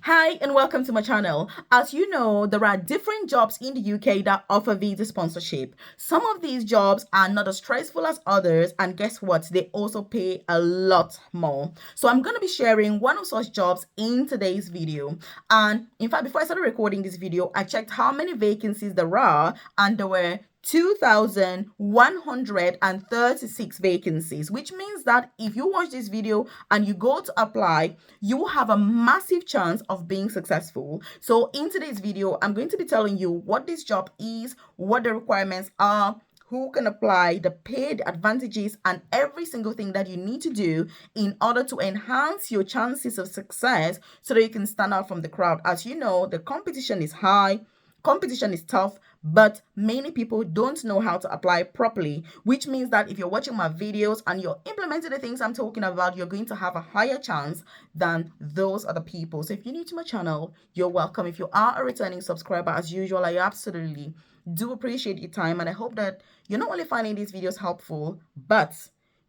Hi and welcome to my channel. As you know, there are different jobs in the UK that offer visa sponsorship. Some of these jobs are not as stressful as others, and guess what? They also pay a lot more. So I'm going to be sharing one of such jobs in today's video. And in fact, before I started recording this video, I checked how many vacancies there are, and there were 2,136 vacancies, which means that if you watch this video and you go to apply, you will have a massive chance of being successful. So in today's video, I'm going to be telling you what this job is, what the requirements are, who can apply, the pay, the advantages, and every single thing that you need to do in order to enhance your chances of success so that you can stand out from the crowd. As you know, the competition is high. Competition is tough, but many people don't know how to apply properly, which means that if you're watching my videos and you're implementing the things I'm talking about, you're going to have a higher chance than those other people. So if you're new to my channel, you're welcome. If you are a returning subscriber, as usual, I absolutely do appreciate your time, and I hope that you're not only finding these videos helpful, but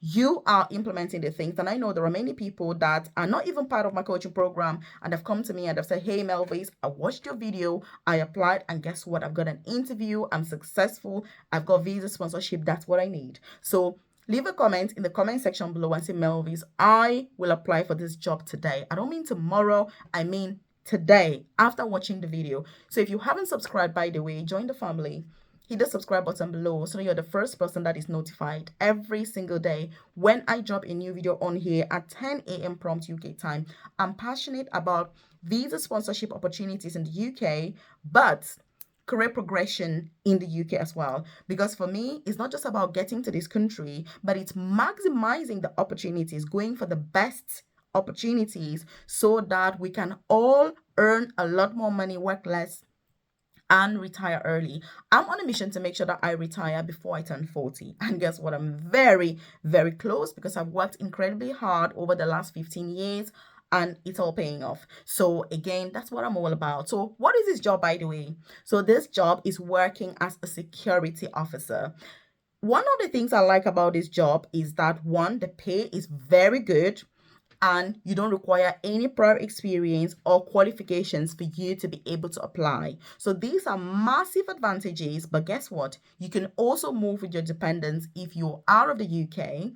you are implementing the things. And I know there are many people that are not even part of my coaching program and have come to me and have said, hey Melvis, I watched your video, I applied, and guess what? I've got an interview, I'm successful, I've got visa sponsorship, that's what I need. So leave a comment in the comment section below and say, Melvis, I will apply for this job today. I don't mean tomorrow, I mean today after watching the video. So if you haven't subscribed, by the way, join the family. Hit the subscribe button below so you're the first person that is notified every single day when I drop a new video on here at 10 a.m. prompt UK time. I'm passionate about visa sponsorship opportunities in the UK, but career progression in the UK as well. Because for me, it's not just about getting to this country, but it's maximizing the opportunities, going for the best opportunities so that we can all earn a lot more money, work less, and retire early. I'm on a mission to make sure that I retire before I turn 40. And guess what? I'm very, very close because I've worked incredibly hard over the last 15 years and it's all paying off. So again, that's what I'm all about. So what is this job, by the way? So this job is working as a security officer. One of the things I like about this job is that one, the pay is very good and you don't require any prior experience or qualifications for you to be able to apply. So these are massive advantages, but guess what? You can also move with your dependents if you're out of the UK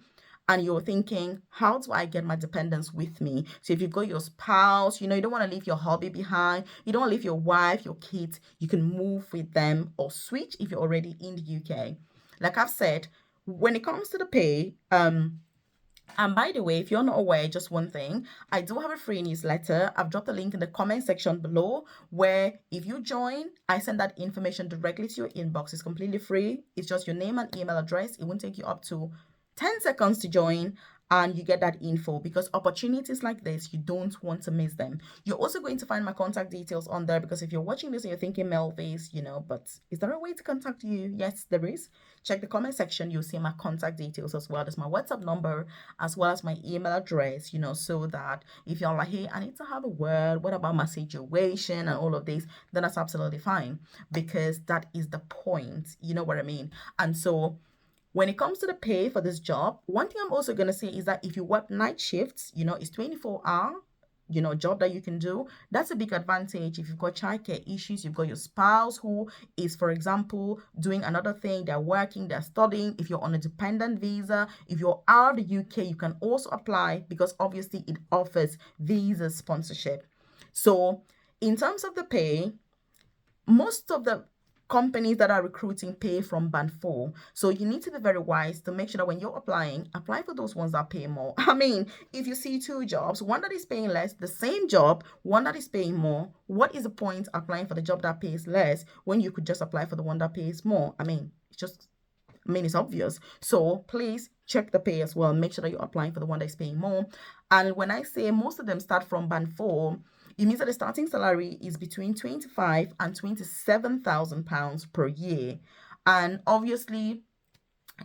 and you're thinking, how do I get my dependents with me? So if you've got your spouse, you don't want to leave your hobby behind, you don't want to leave your wife, your kids, you can move with them or switch if you're already in the UK. Like I've said, when it comes to the pay, and by the way, if you're not aware, just one thing, I do have a free newsletter. I've dropped a link in the comment section below where if you join, I send that information directly to your inbox. It's completely free. It's just your name and email address. It won't take you up to 10 seconds to join and you get that info because opportunities like this, you don't want to miss them. You're also going to find my contact details on there because if you're watching this and you're thinking, Melvis, but is there a way to contact you? Yes, there is. Check the comment section. You'll see my contact details as well. There's my WhatsApp number as well as my email address, so that if you're like, hey, I need to have a word, what about my situation and all of this, then that's absolutely fine because that is the point. You know what I mean? And so when it comes to the pay for this job, one thing I'm also going to say is that if you work night shifts, it's 24-hour, job that you can do. That's a big advantage. If you've got childcare issues, you've got your spouse who is, for example, doing another thing, they're working, they're studying. If you're on a dependent visa, if you're out of the UK, you can also apply because obviously it offers visa sponsorship. So in terms of the pay, most of the companies that are recruiting pay from band 4. So you need to be very wise to make sure that when you're applying, apply for those ones that pay more. I mean, if you see two jobs, one that is paying less, the same job, one that is paying more, what is the point applying for the job that pays less when you could just apply for the one that pays more? It's obvious. So please check the pay as well. Make sure that you're applying for the one that's paying more. And when I say most of them start from band 4, it means that the starting salary is between 25 and 27,000 pounds per year. And obviously,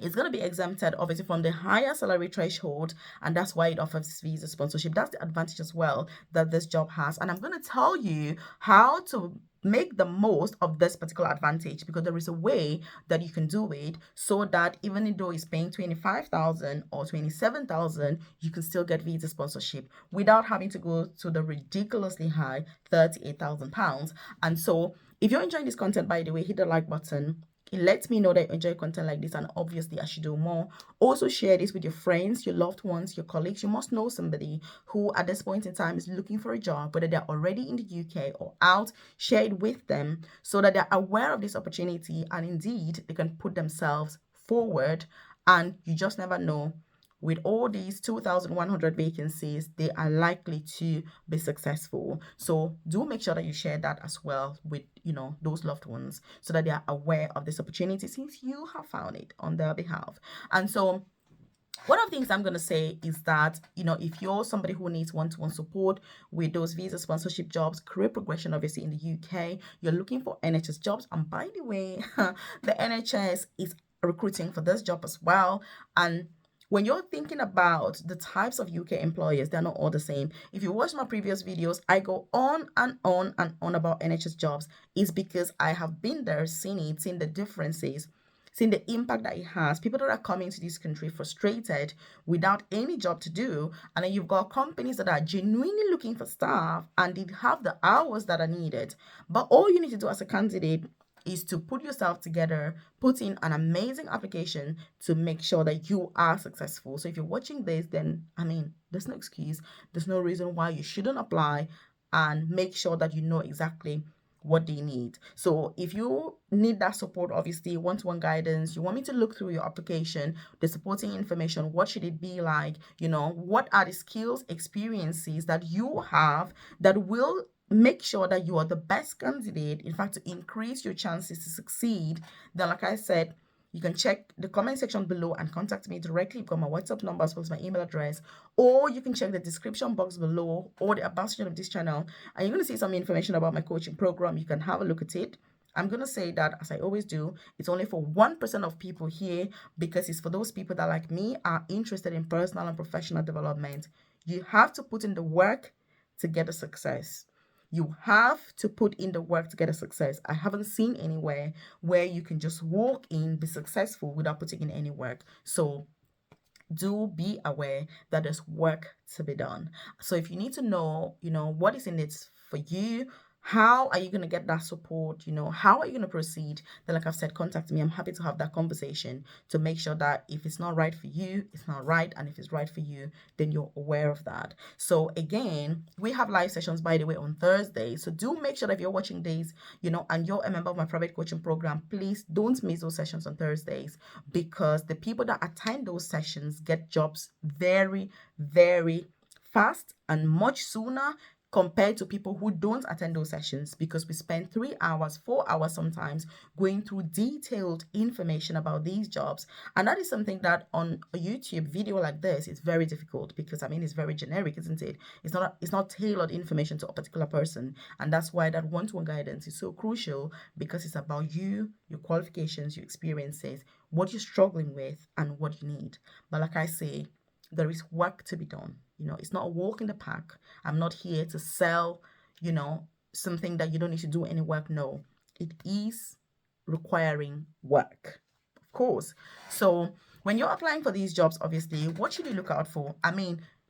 it's going to be exempted obviously from the higher salary threshold, and that's why it offers visa sponsorship. That's the advantage as well that this job has. And I'm going to tell you how to make the most of this particular advantage, because there is a way that you can do it so that even though it's paying 25,000 or 27,000, you can still get visa sponsorship without having to go to the ridiculously high £38,000. And so if you're enjoying this content, by the way, hit the like button. It lets me know that you enjoy content like this, and obviously I should do more. Also share this with your friends, your loved ones, your colleagues. You must know somebody who at this point in time is looking for a job, whether they're already in the UK or out. Share it with them so that they're aware of this opportunity, and indeed they can put themselves forward. And you just never know, with all these 2,100 vacancies, they are likely to be successful. So do make sure that you share that as well with, those loved ones, so that they are aware of this opportunity since you have found it on their behalf. And so one of the things I'm going to say is that, if you're somebody who needs one-to-one support with those visa sponsorship jobs, career progression, obviously in the UK, you're looking for NHS jobs. And by the way, the NHS is recruiting for this job as well. And when you're thinking about the types of UK employers, they're not all the same. If you watch my previous videos, I go on and on and on about NHS jobs. It's because I have been there, seen it, seen the differences, seeing the impact that it has. People that are coming to this country frustrated without any job to do. And then you've got companies that are genuinely looking for staff and they have the hours that are needed. But all you need to do as a candidate is to put yourself together, put in an amazing application to make sure that you are successful. So if you're watching this, then there's no excuse. There's no reason why you shouldn't apply, and make sure that you know exactly what they need. So if you need that support, obviously one-to-one guidance, you want me to look through your application, the supporting information, what should it be like, what are the skills, experiences that you have that will make sure that you are the best candidate, in fact, to increase your chances to succeed, then like I said, you can check the comment section below and contact me directly. You've got my WhatsApp number as well as my email address, or you can check the description box below or the about section of this channel, and you're going to see some information about my coaching program. You can have a look at it. I'm going to say that, as I always do, it's only for 1% of people here, because it's for those people that, like me, are interested in personal and professional development. You have to put in the work to get a success. You have to put in the work to get a success. I haven't seen anywhere where you can just walk in, be successful without putting in any work. So do be aware that there's work to be done. So if you need to know, what is in it for you, how are you going to get that support, how are you going to proceed, then like I've said, contact me. I'm happy to have that conversation to make sure that if it's not right for you, it's not right, and if it's right for you, then you're aware of that. So again, we have live sessions, by the way, on Thursday. So do make sure that if you're watching these, and you're a member of my private coaching program, please don't miss those sessions on Thursdays, because the people that attend those sessions get jobs very, very fast and much sooner compared to people who don't attend those sessions, because we spend 3 hours, 4 hours sometimes going through detailed information about these jobs. And that is something that on a YouTube video like this is very difficult, because it's very generic, isn't it? It's not tailored information to a particular person. And that's why that one-to-one guidance is so crucial, because it's about you, your qualifications, your experiences, what you're struggling with, and what you need. But like I say, there is work to be done. It's not a walk in the park. I'm not here to sell, something that you don't need to do any work. No, it is requiring work, of course. So when you're applying for these jobs, obviously, what should you look out for?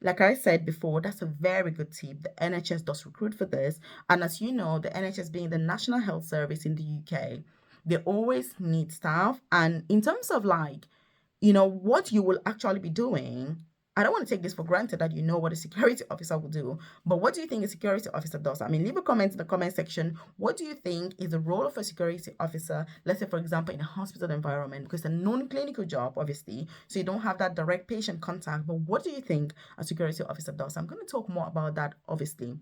Like I said before, that's a very good tip. The NHS does recruit for this. And as you know, the NHS being the National Health Service in the UK, they always need staff. And in terms of what you will actually be doing, I don't want to take this for granted that you know what a security officer will do, but what do you think a security officer does? Leave a comment in the comment section. What do you think is the role of a security officer, let's say, for example, in a hospital environment? Because it's a non-clinical job, obviously, so you don't have that direct patient contact, but what do you think a security officer does? I'm going to talk more about that, obviously,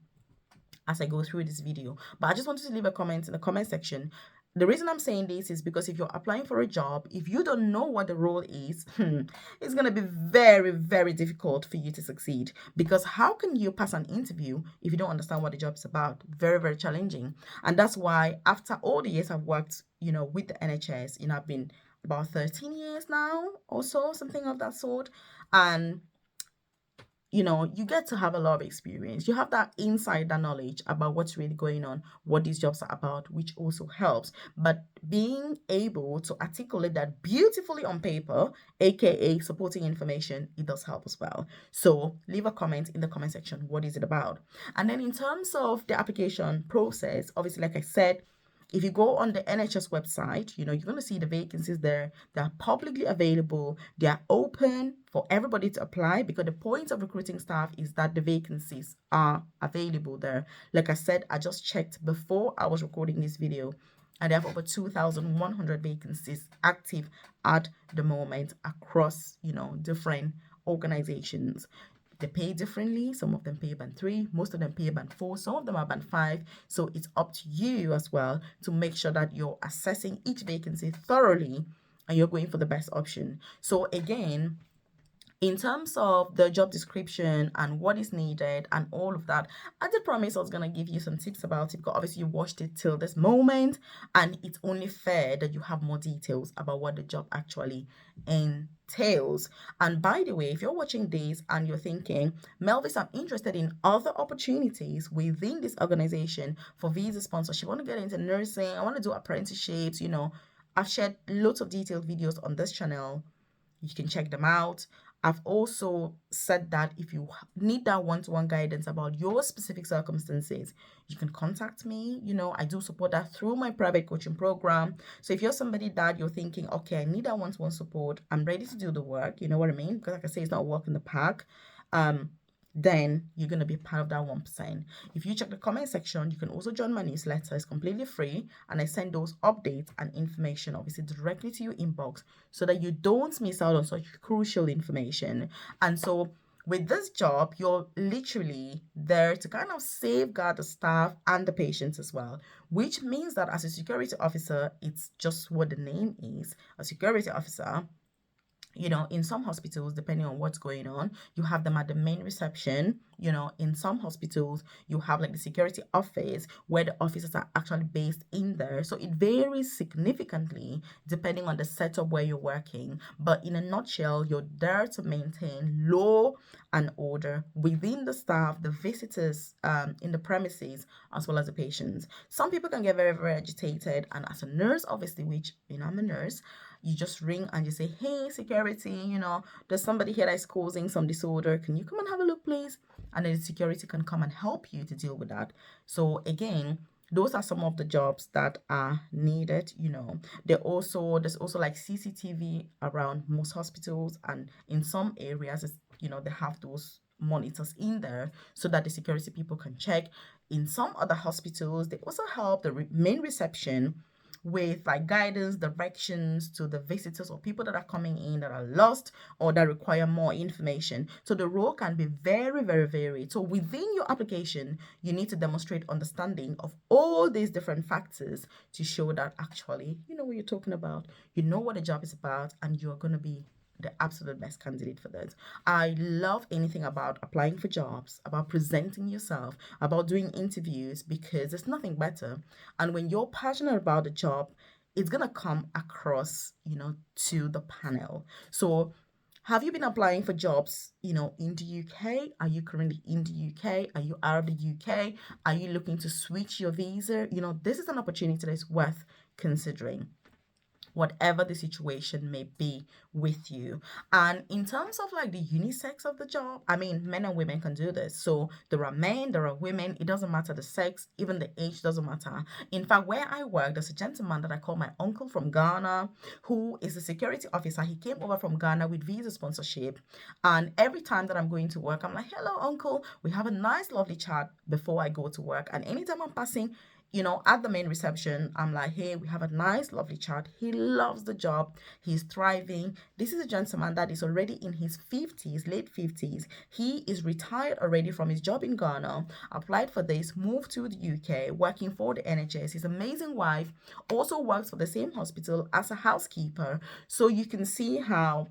as I go through this video, but I just wanted to leave a comment in the comment section. The reason I'm saying this is because if you're applying for a job, if you don't know what the role is, it's going to be very, very difficult for you to succeed. Because how can you pass an interview if you don't understand what the job is about? Very, very challenging. And that's why after all the years I've worked, with the NHS, I've been about 13 years now or so, something of that sort. And you get to have a lot of experience. You have that insider knowledge about what's really going on, what these jobs are about, which also helps. But being able to articulate that beautifully on paper, aka supporting information, it does help as well. So leave a comment in the comment section. What is it about? And then in terms of the application process, obviously, like I said, if you go on the NHS website, you're going to see the vacancies there. They're publicly available. They are open for everybody to apply, because the point of recruiting staff is that the vacancies are available there. Like I said, I just checked before I was recording this video, and they have over 2,100 vacancies active at the moment across, different organizations. They pay differently. Some of them pay band 3, most of them pay band 4, some of them are band 5. So it's up to you as well to make sure that you're assessing each vacancy thoroughly and you're going for the best option. So again, in terms of the job description and what is needed and all of that, I did promise I was going to give you some tips about it, because obviously you watched it till this moment, and it's only fair that you have more details about what the job actually entails. And by the way, if you're watching this and you're thinking, Melvis, I'm interested in other opportunities within this organization for visa sponsorship, I want to get into nursing, I want to do apprenticeships, I've shared lots of detailed videos on this channel. You can check them out. I've also said that if you need that one-to-one guidance about your specific circumstances, you can contact me. I do support that through my private coaching program. So if you're somebody that you're thinking, okay, I need that one-to-one support, I'm ready to do the work, you know what I mean? Because like I say, it's not a walk in the park. Then you're going to be part of that 1%. If you check the comment section, you can also join my newsletter. It's completely free, and I send those updates and information obviously directly to your inbox so that you don't miss out on such crucial information. And so with this job, you're literally there to kind of safeguard the staff and the patients as well, which means that as a security officer, it's just what the name is, a security officer. In some hospitals, depending on what's going on, you have them at the main reception. In some hospitals, you have like the security office where the officers are actually based in there. So it varies significantly depending on the setup where you're working. But in a nutshell, you're there to maintain law and order within the staff, the visitors in the premises, as well as the patients. Some people can get very, very agitated. And as a nurse, obviously, which, I'm a nurse, you just ring and you say, hey, security, there's somebody here that's causing some disorder. Can you come and have a look, please? And then the security can come and help you to deal with that. So again, those are some of the jobs that are needed. There's also like CCTV around most hospitals, and in some areas, they have those monitors in there so that the security people can check. In some other hospitals, they also help the main reception with like guidance, directions to the visitors or people that are coming in that are lost or that require more information. So the role can be very, very varied. So within your application, you need to demonstrate understanding of all these different factors to show that actually you know what you're talking about, you know what the job is about, and you're going to be the absolute best candidate for that. I love anything about applying for jobs, about presenting yourself, about doing interviews, because there's nothing better. And when you're passionate about the job, it's going to come across, to the panel. So have you been applying for jobs, in the UK? Are you currently in the UK? Are you out of the UK? Are you looking to switch your visa? This is an opportunity that's worth considering, whatever the situation may be with you. And in terms of like the unisex of the job, I mean, men and women can do this. So there are men, there are women, it doesn't matter the sex, even the age doesn't matter. In fact, where I work, there's a gentleman that I call my uncle from Ghana, who is a security officer. He came over from Ghana with visa sponsorship. And every time that I'm going to work, I'm like, hello, uncle. We have a nice, lovely chat before I go to work. And anytime I'm passing, at the main reception, I'm like, hey, we have a nice, lovely chat. He loves the job. He's thriving. This is a gentleman that is already in his 50s, late 50s. He is retired already from his job in Ghana, applied for this, moved to the UK, working for the NHS. His amazing wife also works for the same hospital as a housekeeper. So you can see how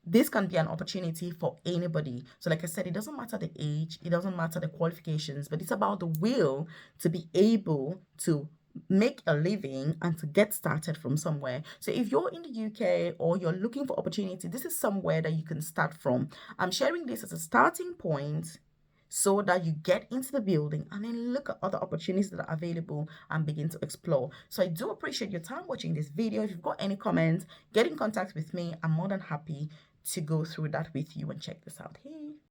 this can be an opportunity for anybody. So like I said, it doesn't matter the age, it doesn't matter the qualifications, but it's about the will to be able to make a living and to get started from somewhere. So if you're in the UK or you're looking for opportunity, this is somewhere that you can start from. I'm sharing this as a starting point so that you get into the building and then look at other opportunities that are available and begin to explore. So I do appreciate your time watching this video. If you've got any comments, get in contact with me. I'm more than happy to go through that with you and check this out. Hey.